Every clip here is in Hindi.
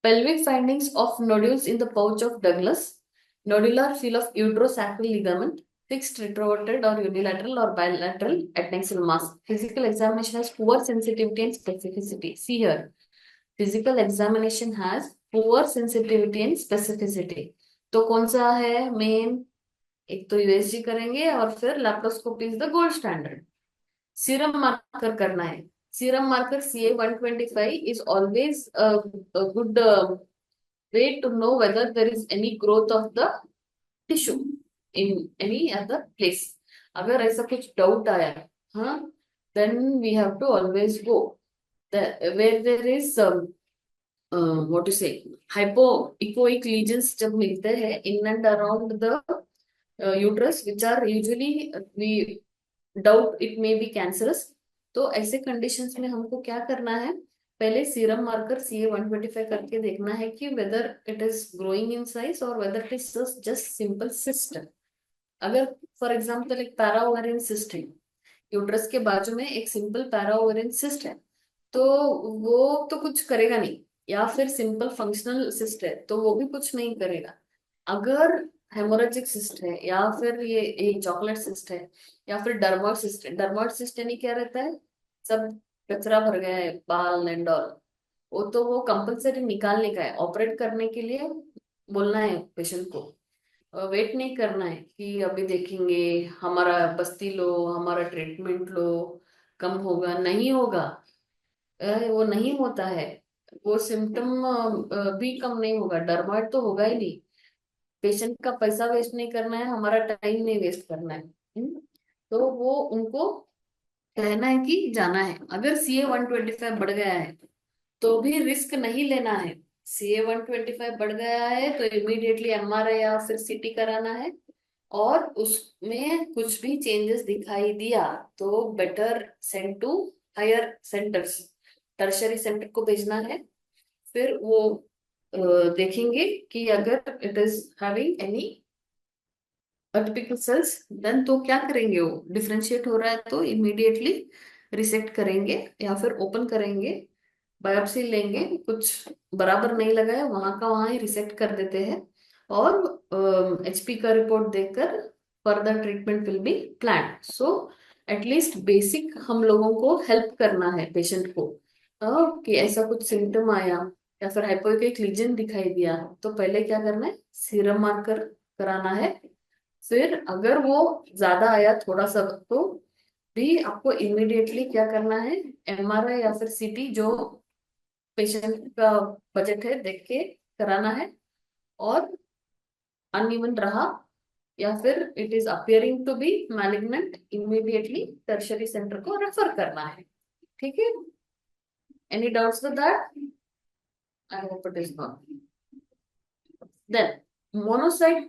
Pelvic findings of nodules in the pouch of Douglas, nodular field of uterosacral ligament, fixed retroverted or unilateral or bilateral adnexal mass. Physical examination has poor sensitivity and specificity. See here, physical examination has poor sensitivity and specificity. तो कौन सा है मेन? एक तो यूएसजी करेंगे और फिर laparoscopy is the gold standard. Serum marker करना है. Serum marker CA-125 is always a good way to know whether there is any growth of the tissue in any other place. अगर ऐसा कुछ डाउट आया, हाँ, then we have to always go where there is what to say, hypoechoic lesions जब मिलते हैं in and around the uterus, which are usually we doubt it may be cancerous. तो ऐसे कंडीशंस में हमको क्या करना है? पहले सीरम मार्कर CA-125 करके देखना है कि whether it is growing in size और whether it is just simple cyst. अगर फॉर एग्जांपल एक पैरा ओवेरियन सिस्ट है, यूट्रस के बाजू में एक सिंपल पैरा ओवेरियन सिस्ट है, तो वो तो कुछ करेगा नहीं. या फिर सिंपल फंक्शनल सिस्ट है तो वो भी कुछ नहीं करेगा. अगर हेमोरेजिक सिस्ट है या फिर ये चॉकलेट सिस्ट है या फिर डर्मोइड सिस्ट है. डर्मोइड सिस्ट यानी क्या रहता है? सब कचरा भर गया है, बाल एंड ऑल. वो तो वो कंपलसरी निकालने का है. ऑपरेट करने के लिए बोलना है पेशेंट को. वेट नहीं करना है कि अभी देखेंगे, हमारा बस्ती लो, हमारा ट्रीटमेंट लो, कम होगा. नहीं होगा. वो नहीं होता है. वो सिम्टम भी कम नहीं होगा. डर्माइड तो होगा ही नहीं. पेशेंट का पैसा वेस्ट नहीं करना है, हमारा टाइम नहीं वेस्ट करना है. तो वो उनको कहना है कि जाना है. अगर CA-125 बढ़ गया है तो भी रिस्क नहीं लेना है. CA-125 बढ़ गया है तो इमीडिएटली MRI या फिर CT कराना है. और उसमें कुछ भी चेंजेस दिखाई दिया तो better send to higher centres, tertiary centre को भेजना है. फिर वो अ, देखेंगे कि अगर it is having any atypical cells, then तो क्या करेंगे? वो डिफरेंशिएट हो रहा है तो इमीडिएटली रिसेक्ट करेंगे या फिर ओपन करेंगे, बायोप्सी लेंगे. कुछ बराबर नहीं लगा है वहां का वहां ही रिसेक्ट कर देते हैं. और HP का रिपोर्ट देखकर further treatment will be plan. So at least basic हम लोगों को हेल्प करना है पेशेंट को. कि ऐसा कुछ सिम्टम आया या फिर हाइपोइक लीजन दिखाई दिया तो पहले क्या करना है? सीरम मार्कर कराना है. फिर अगर वो ज्यादा आया थोड़ा सा तो भी आपको इमीडिएटली क्या करना है? MRI या फिर CT जो पेशेंट का बजट है देख के कराना है. और अनइवन रहा या फिर it is appearing to be malignant, immediately tertiary centre को रेफर करना है. ठीक है? Any doubts with that? I hope it is not. Then, monocyte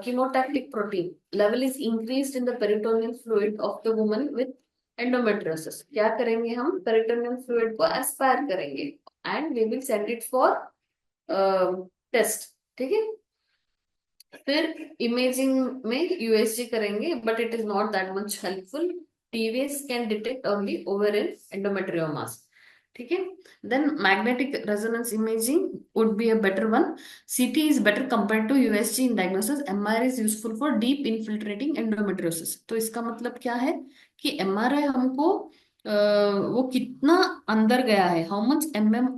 chemotactic protein level is increased in the peritoneal fluid of the woman with endometriosis. क्या करेंगे हम? peritoneal fluid को aspire करेंगे and we will send it for test. ठीक है? फिर इमेजिंग में USG करेंगे but it is not that much helpful. TVS can detect only ovarian endometriomas. ठीक है? Then magnetic resonance imaging would be a better one. CT is better compared to USG in diagnosis. MRI is useful for deep infiltrating endometriosis. तो इसका मतलब क्या है कि MRI हमको वो कितना अंदर गया है, how much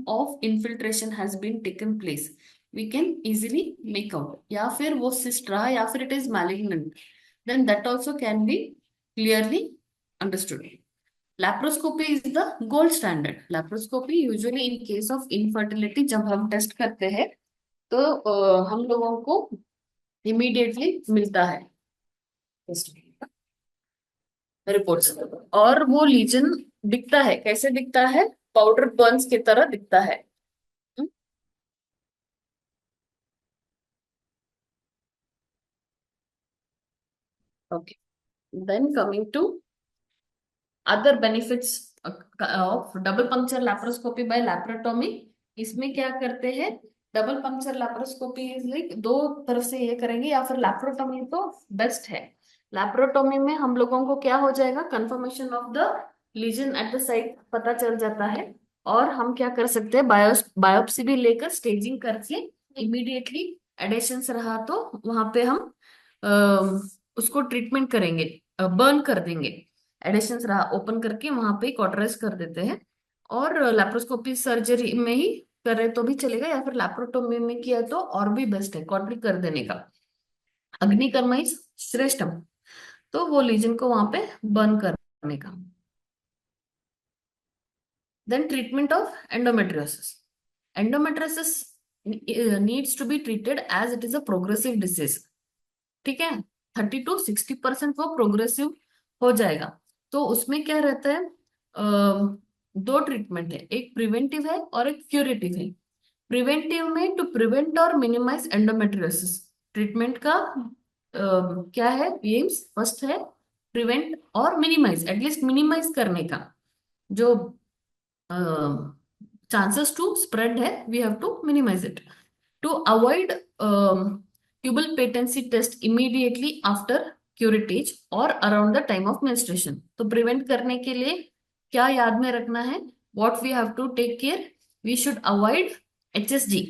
of infiltration has been taken place, we can easily make out. या फिर वो cyst रहा या फिर it is malignant, then that also can be clearly understood. Laparoscopy is the gold standard. Laparoscopy usually in case of infertility जब हम टेस्ट करते हैं तो हम लोगों को immediately मिलता है रिपोर्ट्स. और वो लीजन दिखता है, कैसे दिखता है? पाउडर बर्न्स की तरह दिखता है. Okay. Then coming to other benefits of double puncture laparoscopy by laparotomy. इसमें क्या करते हैं? Double puncture laparoscopy is like दो तरफ से ये करेंगे या फिर लैप्रोटोमी तो बेस्ट है. लैप्रोटोमी में हम लोगों को क्या हो जाएगा? Confirmation of the lesion at the site पता चल जाता है. और हम क्या कर सकते हैं, बायोप्सी भी लेकर स्टेजिंग करके इमीडिएटली एडेशंस रहा तो वहां पे हम उसको ट्रीटमेंट करेंगे, बर्न कर देंगे। एडेशंस रहा ओपन करके वहां पे कॉटराइज कर देते हैं। और लैप्रोस्कोपी सर्जरी में ही करे तो भी चलेगा, या फिर लैप्रोटोमी में किया तो और भी बेस्ट है कॉटरी कर देने का। अग्निकर्म इज श्रेष्ठम। तो वो लीजन को वहां पे बर्न करने का। Then treatment of endometriosis. Endometriosis needs to be treated as it is a progressive disease. ठीक है, 30 to 60% वो प्रोग्रेसिव हो जाएगा। तो उसमें क्या रहता है, दो ट्रीटमेंट है, एक प्रिवेंटिव है और एक क्यूरेटिव है। प्रिवेंटिव में टू प्रिवेंट और मिनिमाइज एंडोमेट्रियोसिस। ट्रीटमेंट का क्या है एम्स, फर्स्ट है प्रिवेंट और मिनिमाइज, एटलीस्ट मिनिमाइज करने का जो chances to spread है, we have to minimize it. To avoid tubal patency test immediately after curettage or around the time of menstruation. तो prevent करने के लिए क्या याद में रखना है, what we have to take care, we should avoid HSG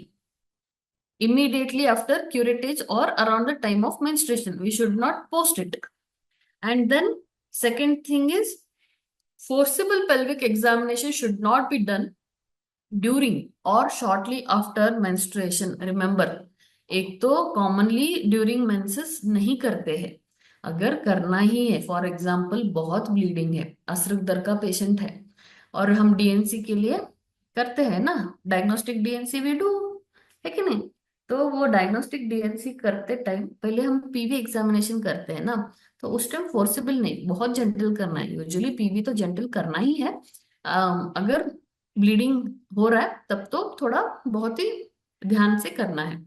immediately after curettage or around the time of menstruation. We should not post it. And then second thing is forcible pelvic examination should not be done during और शॉर्टली आफ्टर मेंस्ट्रुएशन। रिमेंबर, एक तो कॉमनली ड्यूरिंग मेंसेस नहीं करते हैं। अगर करना ही है, फॉर एग्जांपल बहुत ब्लीडिंग है, असृक दर का पेशेंट है, और हम डीएनसी के लिए करते हैं ना, डायग्नोस्टिक डीएनसी वी डू, है कि नहीं। तो वो डायग्नोस्टिक डीएनसी करते टाइम पहले हम पीवी एग्जामिनेशन करते हैं ना, तो उस टाइम फोर्सेबल नहीं, बहुत जेंटल करना है। यूजुअली पीवी तो जेंटल करना ही है। अगर ब्लीडिंग हो रहा है तब तो थोड़ा बहुत ही ध्यान से करना है।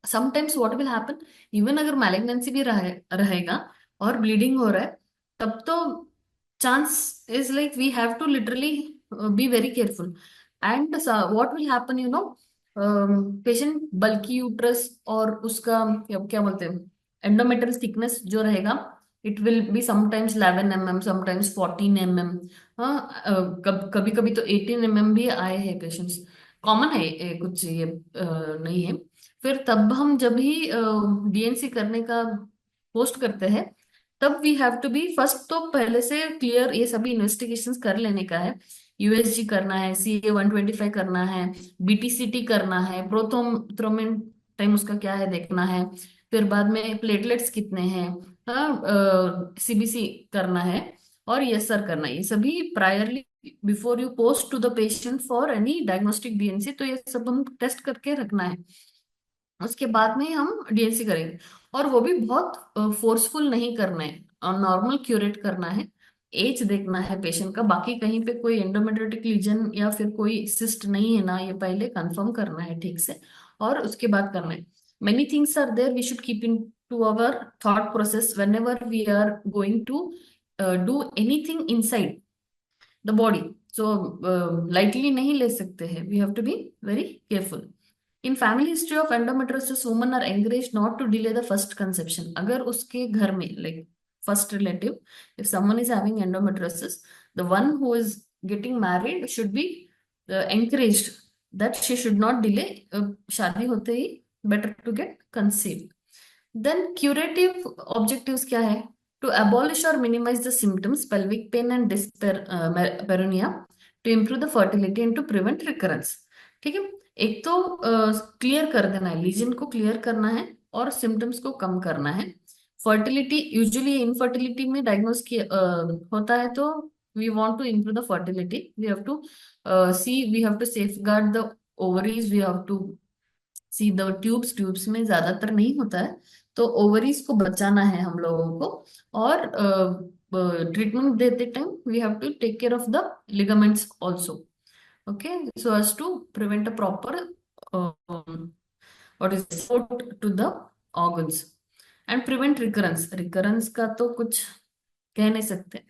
Sometimes what will happen, even अगर मैलिग्नेंसी भी रहेगा और ब्लीडिंग हो रहा है, तब तो chance is like we have to literally be very careful. And what will happen, you know, patient bulky uterus और उसका क्या क्या बोलते हैं, एंडोमेट्रियल थिकनेस जो रहेगा, it will be sometimes 11 mm, sometimes 14 mm। हाँ, कभी कभी तो 18 mm भी आए हैं पेशेंट्स। कॉमन है कुछ ये नहीं है। फिर तब हम जब ही डीएनसी करने का पोस्ट करते हैं, तब we have to be first, तो पहले से क्लियर ये सभी इन्वेस्टिगेशंस कर लेने का है। यूएसजी करना है, CA-125 करना है, बीटीसीटी करना है, प्रोथ्रोम्बिन टाइम उसका क्या है देखना है, फिर बाद में प्लेटलेट्स कितने हैं, सीबीसी करना है, और यस सर करना है। ये सभी priorly before you post to the patient for any diagnostic DNC, तो ये सब हम टेस्ट करके रखना है। उसके बाद में हम डीएनसी करेंगे, और वो भी बहुत फोर्सफुल नहीं करना है, और नॉर्मल क्यूरेट करना है। एज देखना है पेशेंट का, बाकी कहीं पे कोई एंडोमेट्रियोटिक लीजन या फिर कोई सिस्ट नहीं है ना, ये पहले कंफर्म करना है ठीक से, और उसके बाद करना है। Many things are there we should keep in to our thought process whenever we are going to do anything inside the body. So lightly नहीं ले सकते हैं, we have to be very careful. In family history of endometriosis woman are encourage not to delay the first conception. अगर उसके घर में like first relative, if someone is having endometriosis, the one who is getting married should be encouraged that she should not delay, शादी होते ही better to get conceived. Then curative objectives क्या है, to abolish or minimize the symptoms, pelvic pain and dyspareunia, to improve the fertility and to prevent recurrence। ठीक है, एक तो क्लियर कर देना है, लीजन को क्लियर करना है और सिम्टम्स को कम करना है। फर्टिलिटी, यूजुअली इनफर्टिलिटी में डायग्नोस किया होता है, तो we want to improve the fertility, we have to see, we have to safeguard the ovaries, we have to see the tubes. Tubes में ज्यादातर नहीं होता है, तो ओवरीज को बचाना है हम लोगों को। और ट्रीटमेंट देते time we have to take care of the ligaments also, okay, so as to prevent a proper what is support to the organs and prevent recurrence. Recurrence का तो कुछ कह नहीं सकते,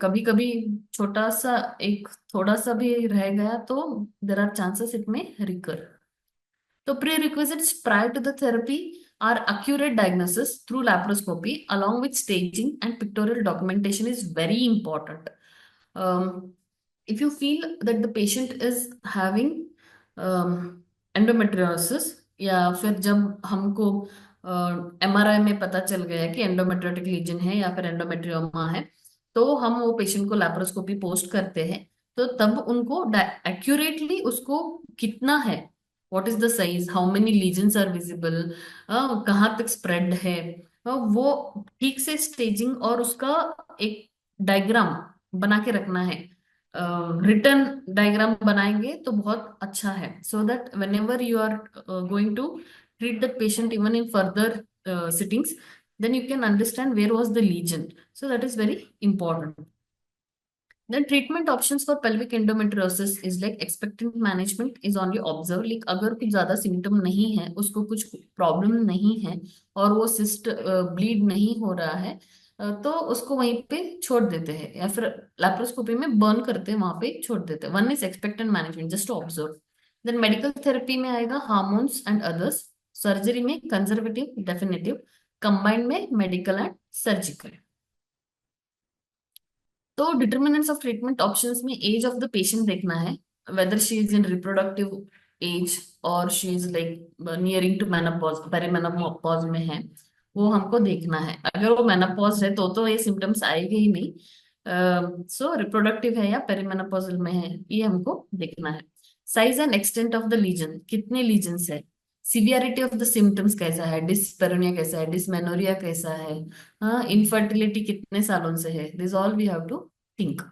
कभी कभी छोटा सा एक थोड़ा सा भी रह गया तो देर आर चांसेस इट में recur. So prerequisites prior to the therapy are accurate diagnosis through laparoscopy along with staging and pictorial documentation is very important. Um, if you feel that the patient is having endometriosis, या फिर जब हमको एमआरआई में पता चल गया कि एंडोमेट्रियोटिक लीजन है या फिर एंडोमेट्रियोमा है, तो हम वो पेशेंट को लैप्रोस्कोपी पोस्ट करते हैं। तो तब उनको एक्यूरेटली उसको कितना है, what is the size, how many lesions are visible, कहाँ तक स्प्रेड है, वो ठीक से स्टेजिंग और उसका एक डायग्राम बना के रखना है। रिटर्न डायग्राम बनाएंगे तो बहुत अच्छा है, so that whenever you are going to treat that patient even in further sittings, then you can understand where was the lesion. So that is very important. Then treatment options for pelvic endometriosis is like expectant management is only observed. Like अगर कुछ ज्यादा सिम्टम नहीं है, उसको कुछ प्रॉब्लम नहीं है और वो सिस्ट ब्लीड नहीं हो रहा है, तो उसको वहीं पे छोड़ देते हैं या फिर लैप्रोस्कोपी में बर्न करते हैं, वहां पे छोड़ देते हैं। One is expectant management, just to observe. Then medical therapy में आएगा हार्मोन्स एंड अदर्स, सर्जरी में कंजर्वेटिव, डेफिनेटिव, कंबाइंड में मेडिकल एंड सर्जिकल। तो डिटर्मिनेंट्स ऑफ ट्रीटमेंट ऑप्शंस में एज ऑफ द पेशेंट देखना है, whether she is in reproductive age और she is like nearing to menopause, perimenopause में है, वो हमको देखना है। अगर वो मेनोपॉज है तो ये सिम्टम्स आएंगे ही नहीं। सो रिप्रोडक्टिव है या पेरीमेनोपॉजल में है, ये हमको देखना है। Size and extent of the lesion, कितने लीजन्स है, सीवियरिटी ऑफ द सिम्टम्स कैसा है, डिस्पेरोनिया कैसा है, डिस्मेनोरिया कैसा है, हाँ, इनफर्टिलिटी कितने सालों से है, this all we have to think.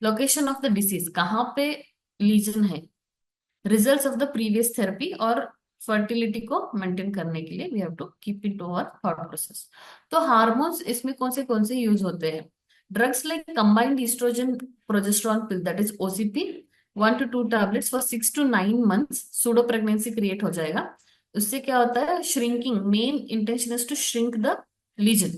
Location of the disease, कहाँ पे लीजन है, results of the previous therapy, और फर्टिलिटी को मेंटेन करने के लिए we have to keep in our thought थॉट प्रोसेस। तो हार्मोन्स इसमें कौन से यूज होते हैं, drugs like combined estrogen progesterone pill, that is OCP, 1 to 2 tablets for 6 to 9 months, pseudo pregnancy create हो जाएगा। उससे क्या होता है, shrinking, main intention is to shrink the lesion.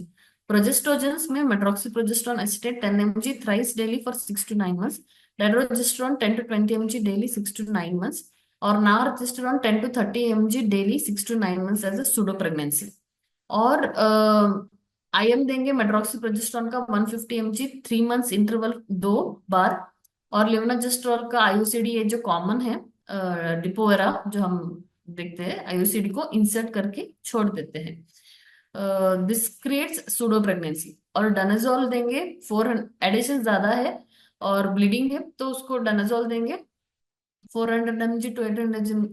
Progestogens में medroxyprogesterone acetate 10 mg thrice daily for 6 to 9 months, dydrogesterone 10 to 20 mg daily 6 to 9 months, और norethisterone 10 to 30 mg daily 6 to 9 months as a pseudo pregnancy. और आईएम देंगे मेट्रोक्सीप्रोजेस्टेरॉन का 150 mg 3 months इंटरवल 2 बार, और लेवोनाजेस्ट्रोल का आईयूसीडी, ये जो कॉमन है डिपोवेरा जो हम देखते हैं, आईयूसीडी को इंसर्ट करके छोड़ देते हैं। This creates pseudo pregnancy. और डानाजोल देंगे, 400 एडिशन ज्यादा है और ब्लीडिंग है तो उसको डानाजोल देंगे 400 mg to 800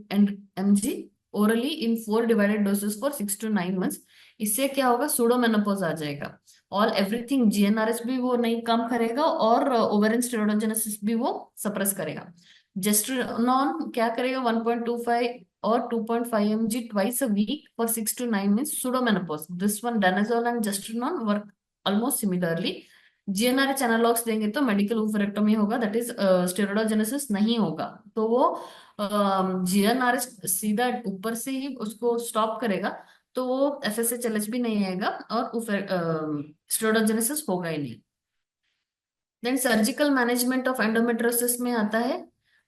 mg orally in 4 divided doses for 6 to 9 months। इससे क्या होगा, सूडो मेनोपॉज आ जाएगा। ऑल एवरीथिंग, जीएनआरएस भी वो नहीं काम करेगा और ओवेरियन स्टेरोडोजेनेसिस भी वो सप्रेस करेगा। जेस्ट्रोनॉन क्या करेगा, 1.25 और 2.5 mg twice a week for 6 to 9 months, pseudo menopause. This one danazol and gestrinone work almost similarly. GnRH analogues देंगे तो मेडिकल ओवेरेक्टोमी होगा, दैट इज स्टेरोडोजेनेसिस नहीं होगा। तो वो जीएनआरएच सीधा ऊपर से ही उसको स्टॉप करेगा, तो वो एफएसएच भी नहीं आएगा और स्टेरोडोजेनेसिस होगा ही नहीं। Then surgical management of endometriosis में आता है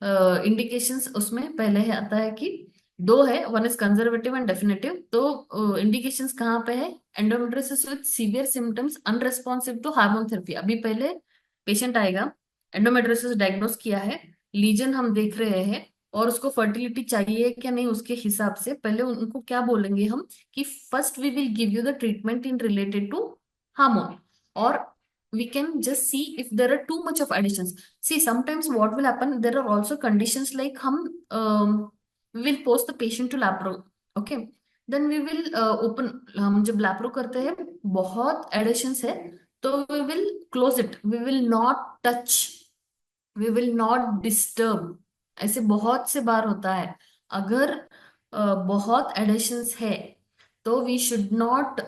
इंडिकेशंस, उसमें पहले है आता है कि दो है, one is conservative and definitive. तो इंडिकेशंस कहाँ पे है, endometriosis with severe symptoms unresponsive to hormone therapy. अभी पहले पेशेंट आएगा, एंडोमेट्रोसिस डायग्नोस किया है, लीजन हम देख रहे हैं और उसको फर्टिलिटी चाहिए क्या नहीं, उसके हिसाब से पहले उनको क्या बोलेंगे हम कि first we will give you the treatment in related to hormone, और we can just see if there are too much of additions. See, sometimes what will happen, there are also conditions like we will post the patient to lapro, okay, then we will open, हम जब lapro करते हैं बहुत additions है तो we will close it, we will not touch, we will not disturb। ऐसे बहुत से बार होता है, अगर बहुत एडिशंस है तो वी शुड नॉट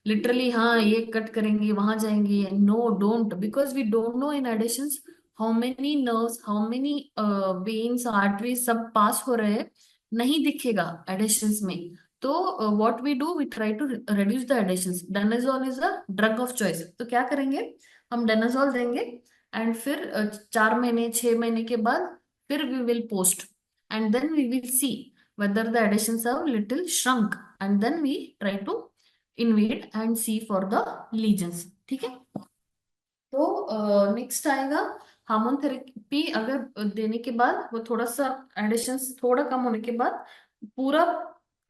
लिटरली हाँ ये कट करेंगे वहां जाएंगे, no don't, because we don't know in adhesions how many nerves, how many veins, arteries सब पास हो रहे हैं, नहीं दिखेगा एडिशंस में। तो what we do, we try to reduce the adhesions. Danazol is a drug of choice, तो क्या करेंगे, हम डेनाजोल देंगे एंड फिर 4 महीने 6 महीने के बाद फिर we will post, and then we will see whether the additions are little shrunk, and then we try to invade and see for the lesions। ठीक है, तो नेक्स्ट आएगा हार्मोन थेरेपी अगर देने के बाद वो थोड़ा सा एडिशन थोड़ा कम होने के बाद पूरा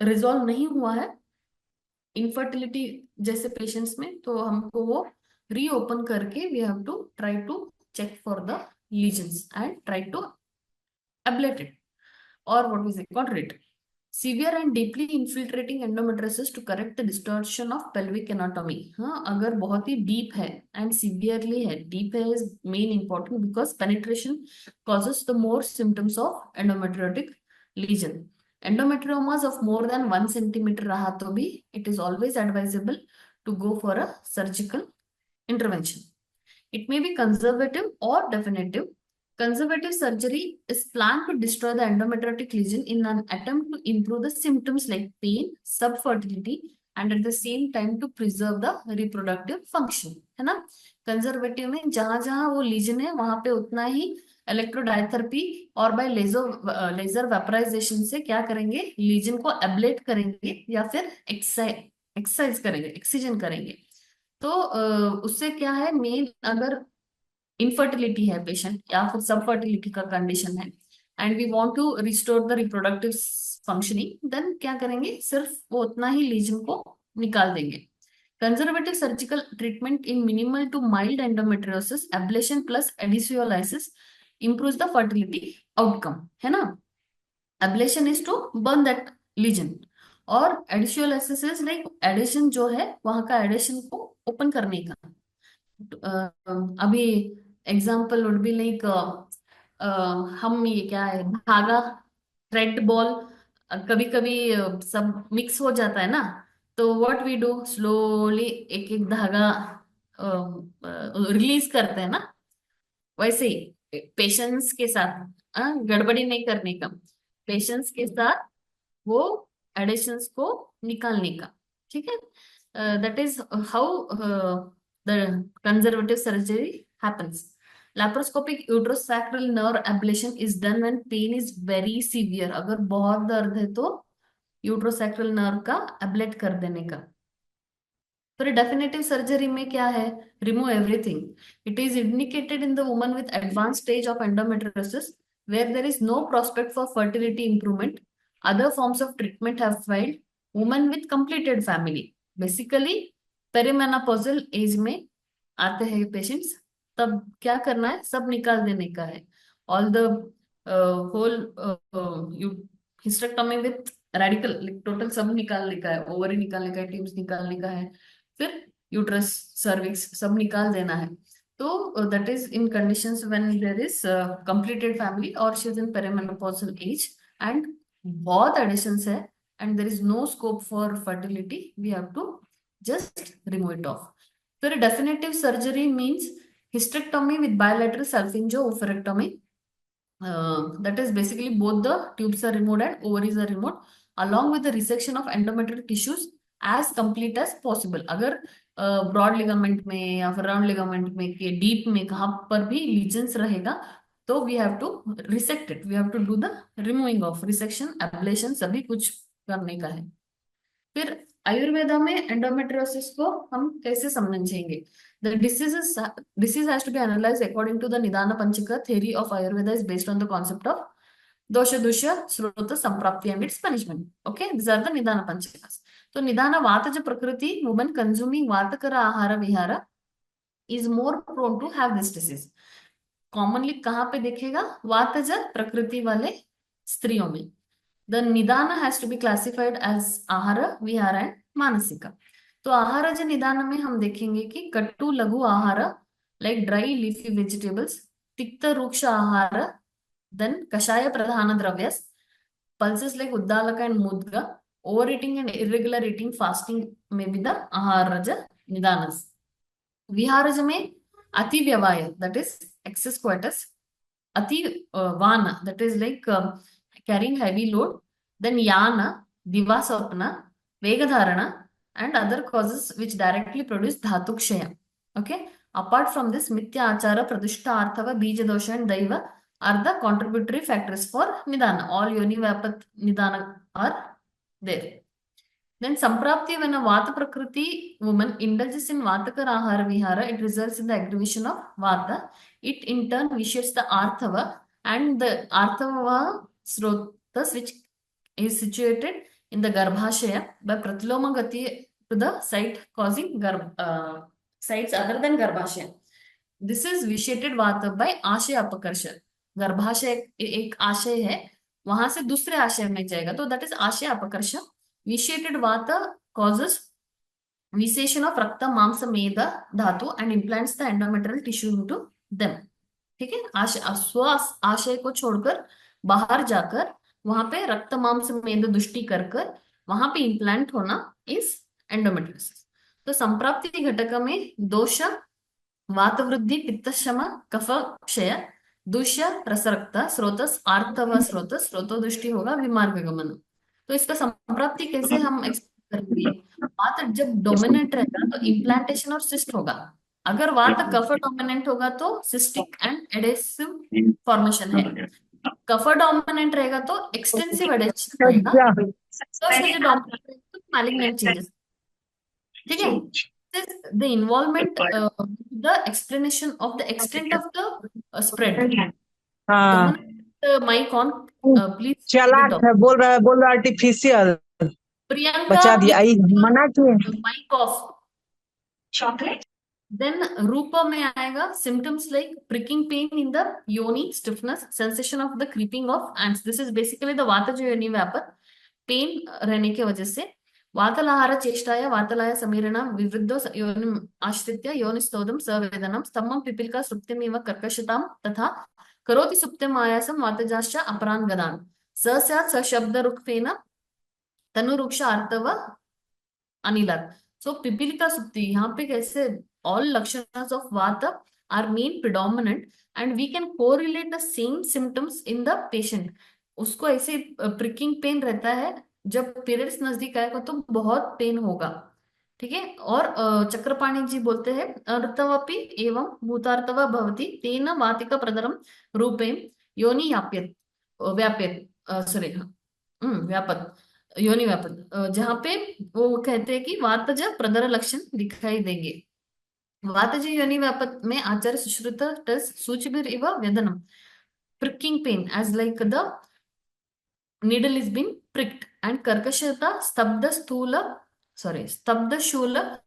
रिजॉल्व नहीं हुआ है इनफर्टिलिटी जैसे पेशेंट्स में, तो हमको वो रीओपन करके we have to try to check for the lesions and try to ablate it, or what we say called RIT. Severe and deeply infiltrating endometriosis to correct the distortion of pelvic anatomy. हाँ, अगर बहुत ही डीप है एंड सीवियरली है, डीप है is main important because penetration causes the more symptoms of endometriotic lesion. Endometriomas of more than 1 centimeter रहा तो भी it is always advisable to go for a surgical intervention. It may be conservative or definitive. Conservative surgery is planned to destroy the endometriotic lesion in an attempt to improve the symptoms like pain, subfertility, and at the same time to preserve the reproductive function. है ना? कंजर्वेटिव में जहां जहां वो लीजन है वहां पे उतना ही इलेक्ट्रोडायथेरेपी और बाय लेजर वेपराइजेशन से क्या करेंगे, लीजन को एब्लेट करेंगे या फिर एक्सरसाइज करेंगे, एक्सीजन करेंगे. तो उससे क्या है, मेन अगर इनफर्टिलिटी है पेशेंट या फिर सब फर्टिलिटी का कंडीशन है and we want to restore the reproductive functioning, then क्या करेंगे, सिर्फ वो उतना ही लीजन को निकाल देंगे. Conservative surgical treatment in minimal to mild endometriosis, ablation plus adhesiolysis improves the fertility outcome, है ना. Ablation is to burn that lesion और एडिशियोलाइसिस इज लाइक एडिशन जो है वहां का एडिशन को ओपन करने का. अभी एग्जाम्पल वुड बी लाइक हम ये क्या है, धागा, थ्रेड बॉल, कभी कभी सब मिक्स हो जाता है ना, तो व्हाट वी डू, स्लोली एक एक धागा रिलीज करते हैं ना. वैसे ही पेशेंस के साथ गड़बड़ी नहीं करने का, पेशेंस के साथ वो एडिशंस को निकालने का. ठीक है, that is how the conservative surgery happens. laparoscopic uterosacral nerve ablation is done when pain is very severe. अगर बहुत दर्द है तो यूट्रोसैक्रल नर्व का एब्लेट कर देने का. फिर डेफिनेटिव सर्जरी में क्या है, remove everything. It is indicated in the woman with advance stage of endometriosis where there is no prospect for fertility improvement. Other forms of treatment have failed. Women with completed family. Basically, perimenopausal age में आते हैं पेशेंट्स, तब क्या करना है, सब निकाल देने का है. All the whole hysterectomy with radical, total सब निकालने का है, ओवरी निकालने का है, ट्यूब्स निकालने का है, फिर यूट्रस, सर्विक्स सब निकाल देना है. तो that is in conditions when there is completed family or she is in perimenopausal age and बहुत additions है and there is no scope for fertility, we have to just remove it off. फिर definitive surgery means hysterectomy with bilateral salpingo-oophorectomy. That is basically both the tubes are removed and ovaries are removed along with the resection of endometrial tissues as complete as possible. अगर ब्रॉड लिगामेंट में या फिर राउंड लिगामेंट में के डीप में कहाँ पर भी लीजन्स रहेगा तो we have to resect it, we have to do the removing of, resection, ablation सभी कुछ करने का है. फिर आयुर्वेदा में एंडोमेट्रियोसिस को हम कैसे समझेंगे. The disease has to be analyzed according to the Nidana Panchaka. Theory of Ayurveda is based on the concept of dosha dusha srota samprapti and its punishment. Okay, these are the Nidana Panchakas. तो निदान वातज प्रकृति, वुमन कंज्यूमिंग वातकर आहार विहार is more prone to have this disease. Commonly कहाँ पे देखेगा, वातज प्रकृति वाले स्त्रियों में. द निदान has to be classified as आहार विहार एंड मानसिका. तो आहारज निदान में हम देखेंगे कि कट्टु लघु आहार लाइक ड्राई लीफी वेजिटेबल्स, तिक्त रूक्ष आहार, देन कषाय प्रधान द्रव्यस, pulses like uddalaka and mudga, overeating and irregular eating, fasting may be the aharaja nidanas. Viharaja में ati vyavaya, that is excess coitus, ati vana, that is like carrying heavy load, then yana, divasapna, vegadharana, and other causes which directly produce dhatukshaya. Okay. Apart from this, mithya achara, pradushta arthava, bija dosha, and daiva are the contributory factors for nidana. All yoni vapat nidana are there. Then Samprapti, when a Vata Prakriti woman indulges in Vatakara Ahara Vihara, it results in the aggravation of Vata. It in turn vitiates the Arthava, and the Arthava Srotas, which is situated in the Garbhashaya by Pratiloma Gati to the site causing sites other than Garbhashaya. This is vitiated Vata by Ashaya Apakarsha. गर्भाशय एक आशय है, वहां से दूसरे आशय में जाएगा, तो दैट इज आशय अपकर्ष. Vitiated vata causes visation of rakta mamsa meda dhatu and implants the endometrial tissue into them. ठीक है, आशय स्व आशय को छोड़कर बाहर जाकर वहां पे रक्त मांस मेद दुष्टि कर कर वहां पे इम्प्लांट होना इस एंडोमेट्रियोसिस. तो संप्राप्ति घटक में दोष वात वृद्धि पित्तशम कफ क्षय दूष्य रसरक्त स्रोतस आर्तव स्रोतस स्रोतो दृष्टि होगा विमार्ग गमन. तो इसका संप्राप्ति कैसे हम एक्सप्लेन करेंगे. वात जब डोमिनेंट रहेगा तो इम्प्लांटेशन और सिस्ट होगा. अगर वात कफ डोमिनेंट होगा तो सिस्टिक एंड एडेसिव फॉर्मेशन है. कफ डोमिनेंट रहेगा तो एक्सटेंसिव एडेशन रहेगा. तो जो डोमिनेंट रहेगा तो मैलिग्नेंट चेंजेस. ठीक है. The involvement, the explanation of the extent of the spread. हाँ Mic on, please. चालाक है, बोल रहा आर्टिफिशियल. प्रियंका, बचा दिया, आई मना किए. mic off. Chocolate. Then रूपा में आएगा symptoms like pricking pain in the yoni, stiffness, sensation of the creeping of ants. This is basically the वातज योनि व्यापर. पेन रहने की वजह से वातलाहार चेष्टाया वातलाय समीरणा विवृद्धो योनिम आश्रित्य योनिस्तोदम सवेदनम स्तम्भं पिपीलिका सुप्तिमिव कर्कशतां तथा करोति सुप्तिम आयासं वातजाश्च अपरान् गदान् स स्यात् स शब्दरुक्तेन तनुरुक्ष आर्तव अनिलत्. सो पिपीलिका सुप्ति यहाँ पे कैसे all lakshanas of vata are main predominant and we can correlate the same symptoms in the patient. उसको ऐसे प्रिकिंग पेन रहता है, जब पीरियड्स नजदीक आएगा तो बहुत पेन होगा. ठीक है. और चक्रपाणी जी बोलते हैं अर्थवपि एवं भूतार्थव भवति तेन वातिका प्रदरम रूपे योनि व्याप्यत व्याप्यत सॉरी व्यापत योनि व्यापत, जहाँ पे वो कहते हैं कि वातज प्रदर लक्षण दिखाई देंगे. वातज योनि व्यापत में आचार्य सुश्रुत टस सूचिभिर इव वेदनम pricking pain as like the needle is being pricked and karkashata stabda sthula stabda shula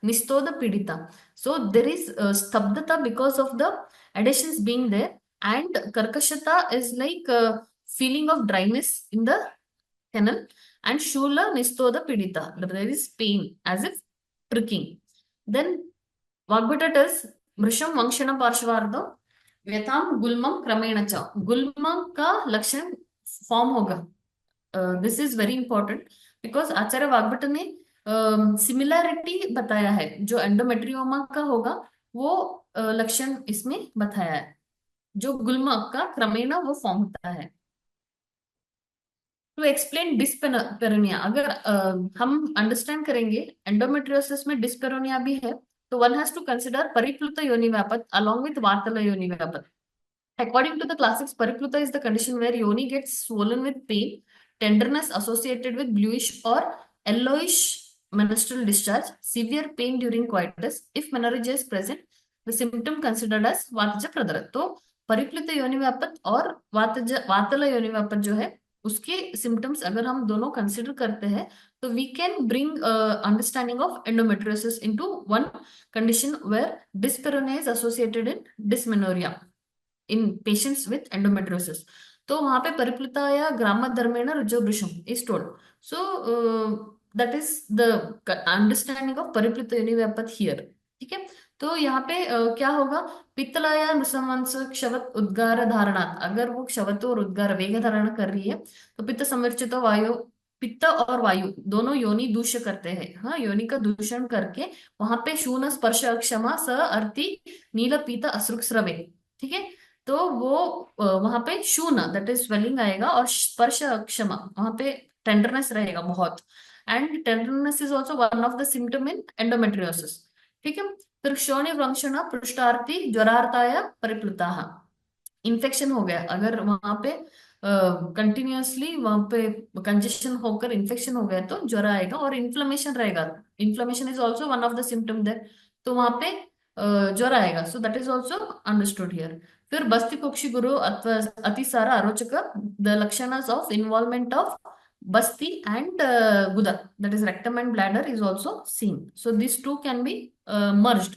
nistoda pidita. So there is stabdata because of the adhesions being there, and karkashata is like feeling of dryness in the canal, and shula nistoda pidita, there is pain as if pricking. Then Vagbhata tells मृषम वंशना पार्श्वार्धो व्यथाम गुल्मम क्रमेण च. गुल्म का लक्षण फॉर्म होगा. This is very important because Acharya Vagbhata ने सिमिलैरिटी बताया है. जो एंडोमेट्रियोमा का होगा वो लक्षण इसमें बताया है. जो गुल्म का क्रमेण वो फॉर्म होता है. टू एक्सप्लेन डिस्पेरोनिया, अगर हम अंडरस्टैंड करेंगे एंडोमेट्रियोसिस में डिस्पेरोनिया भी है, तो one has to consider paripluta yoni vyapat along with vatala yoni vyapat. According to the classics, paripluta is the condition where yoni gets swollen with pain, tenderness associated with bluish or yellowish menstrual discharge, severe pain during coitus. If menorrhagia is present, the symptom considered as vataja pradara. तो परिप्लुत योनि व्यापत और वातला योनि व्यापत जो है उसके सिम्टम्स अगर हम दोनों कंसिडर करते हैं तो we can bring understanding of endometriosis into one condition where dyspareunia is associated in dysmenorrhoea in patients with endometriosis. तो वहां पे परिप्लुता या ग्राम धर्मेण रुजोवृषम is told. So that is the understanding of परिप्लुत योनि व्यापत हियर. ठीक है. तो यहाँ पे क्या होगा, पित्तलाया नुसंवंश क्षवत उद्गार धारणात, अगर वो क्षवत और उद्गार वेग धारण कर रही है तो पित्त संवर्चित वायु, पित्त और वायु दोनों योनि दूष्य करते हैं. हाँ, योनि का दूषण करके वहां पे शून स्पर्श अक्षमा स अर्थी नील पीत अश्रुक स्रवे. ठीक है. तो वो वहां पे शून दैट इज स्वेलिंग आएगा और स्पर्श अक्षमा वहां पे टेंडरनेस रहेगा बहुत. And tenderness is also one of the symptom in endometriosis. ठीक है. फिर क्षोणी वंशना पृष्ठार्थी ज्वरार्थाया परिप्लुता. इन्फेक्शन हो गया, अगर वहां पे कंटिन्यूअसली वहां पे कंजेशन होकर इन्फेक्शन हो गया तो ज्वर आएगा और इन्फ्लेमेशन रहेगा। Inflammation is also one of the symptom there, तो वहां पे ज्वर आएगा। So that is also understood here. फिर बस्ति कोक्षी गुरु अथवा अतिसार अरोचक, द लक्षणास of involvement of basti and guda, that is rectum and bladder, is also seen. So these two can be merged.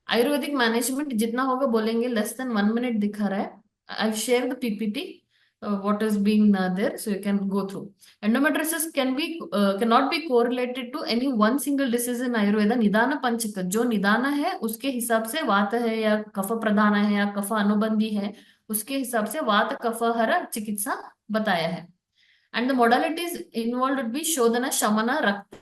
Ayurvedic management जितना होगा बोलेंगे, लेस देन 1 मिनट दिखा रहा है। I share the PPT what is being there, so you can go through. Endometriosis cannot be correlated to any one single disease in Ayurveda. निदान पंचक, जो निदान है उसके हिसाब से वात है या कफ प्रधान है या कफ अनुबंधी है, उसके हिसाब से वात कफ हर चिकित्सा बताया है। And the modalities involved would be Shodhana, Shamana, Rakta